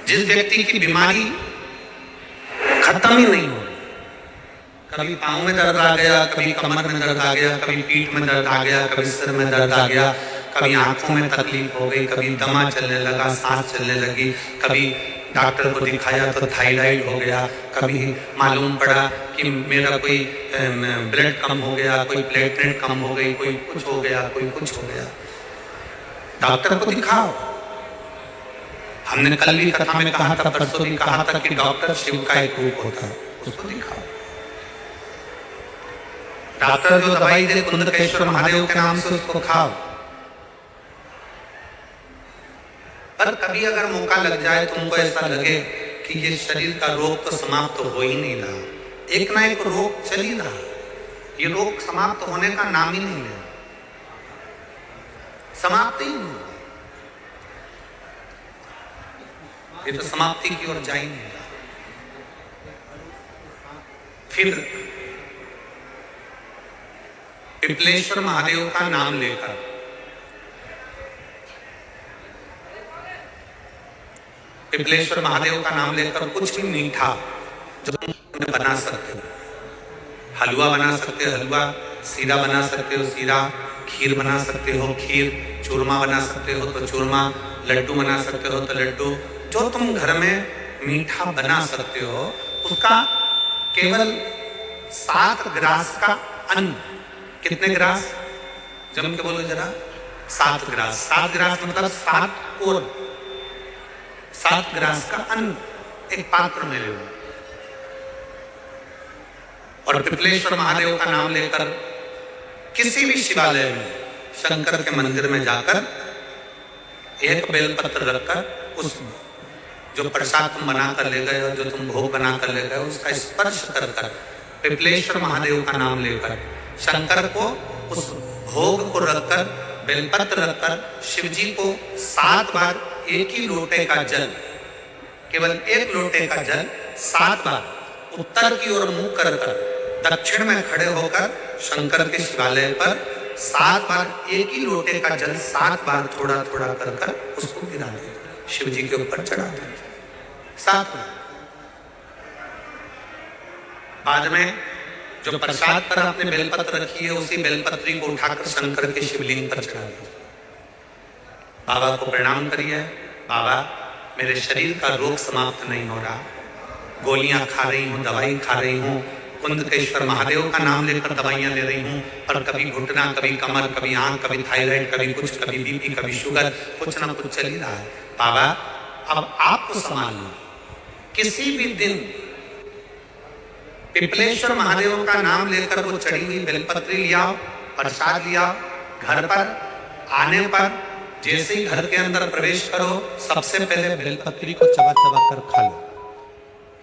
जिस व्यक्ति की बीमारी खत्म ही नहीं हो रही, कभी पाँव में दर्द आ गया, कभी कमर में दर्द आ गया, कभी पीठ में दर्द आ गया, कभी सिर में दर्द आ गया, कभी आंखों में तकलीफ हो गई, कभी दमा चलने लगा, सांस चलने लगी, कभी डॉक्टर को दिखाया तो थायराइड हो गया, कभी मालूम पड़ा कि मेरा कोई ब्लड कम हो गया, कोई प्लेटलेट कम हो गई, कोई कुछ हो गया, कोई कुछ हो गया, डॉक्टर को दिखाओ। हमने कल भी कथा में कहा था, परसों भी कहा था कि डॉक्टर शिव का एक रूप होता है, उसको दिखाओ। डॉक्टर जो दवाई दे कुंदकेश्वर महादेव के नाम से उसको खाओ। पर कभी अगर मौका लग जाए, तुमको ऐसा लगे कि ये शरीर का रोग तो समाप्त हो ही नहीं रहा, एक ना एक रोग चल ही रहा, ये रोग समाप्त होने का नाम ही नहीं ले, समाप्त ही नहीं, ये तो समाप्ति की ओर जा ही नहीं रहा। फिर पिपलेश्वर महादेव का नाम लेकर पिपलेश्वर महादेव का नाम लेकर कुछ भी मीठा जो तुम बना सकते हो, हलवा बना सकते हो, हलवा, सीरा बना सकते हो, सीरा, खीर बना सकते हो, खीर, चूरमा बना सकते हो तो चूरमा, लड्डू बना सकते हो तो लड्डू, जो तुम घर में मीठा बना सकते हो उसका केवल 7 ग्रास का अन्न, कितने ग्रास, जम के बोलो जरा, 7 ग्रास, 7 ग्रास मतलब 7 कोर, 7 ग्रास का अन्न एक पात्र में ले लो और पिपलेश्वर महादेव का नाम लेकर किसी भी शिवालय में, शंकर के मंदिर में जाकर एक बेलपत्र रखकर उस जो प्रसाद तुम बना कर ले गए, जो तुम भोग बना कर ले गए, उसका स्पर्श कर कर पिपलेश्वर महादेव का नाम लेकर शंकर को उस भोग को रखकर, बेलपत्र रखकर शिव जी को 7 बार एक ही लोटे का जल, केवल एक लोटे का जल 7 बार उत्तर की ओर मुंह कर कर दक्षिण में खड़े होकर शंकर के शिवालय पर 7 बार एक ही लोटे का जल 7 बार थोड़ा थोड़ा कर कर उसको गिरा दे, शिव जी के ऊपर चढ़ा दे 7 बार। बाद में जो प्रसाद पर आपने बेलपत्र रखी है उसी बेलपत्री को उठाकर शंकर के शिवलिंग पर चढ़ा दो। बाबा को प्रणाम करिए, बाबा मेरे शरीर का रोग समाप्त नहीं हो रहा, गोलियां खा रही हूँ, दवाई खा रही हूँ, कुंदकेश्वर महादेव का नाम लेकर दवाइयां ले रही हूँ, पर कभी घुटना, कभी कमर, कभी आंख, कभी थायराइड, कभी कुछ, कभी बीपी, कभी शुगर, कुछ ना कुछ चल ही रहा है। बाबा अब आपको संभालना, किसी भी दिन पिपलेश्वर महादेव का नाम लेकर वो चढ़ी हुई बेलपत्री लिया, प्रसाद लिया, घर पर आने पर जैसे ही घर के अंदर प्रवेश करो सबसे पहले बेलपत्री को चबा चबा कर खा लो,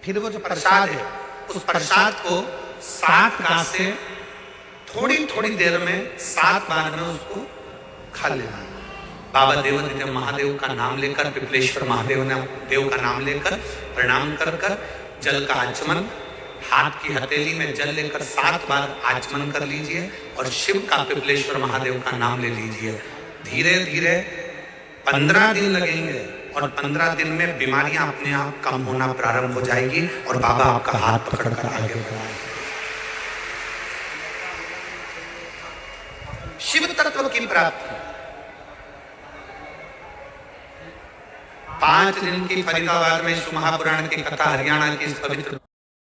फिर वो जो प्रसाद है उस प्रसाद को 7 गासे थोड़ी थोड़ी देर में 7 बार में उसको खा लेना। बाबा देव महादेव का नाम लेकर, पिपलेश्वर देव का नाम लेकर प्रणाम कर कर जल का आचमन, हाथ की हथेली में जल लेकर 7 बार आचमन कर लीजिए और शिव का, पिपलेश्वर महादेव का नाम ले लीजिए। धीरे धीरे 15 दिन लगेंगे और 15 दिन में बीमारियां अपने आप कम होना प्रारंभ हो जाएगी और बाबा आपका हाथ पकड़कर आगे बढ़ाएंगे। शिव तत्व की प्राप्ति 5 दिन की फरीदाबाद में शिव महापुराण की कथा, हरियाणा की इस पवित्र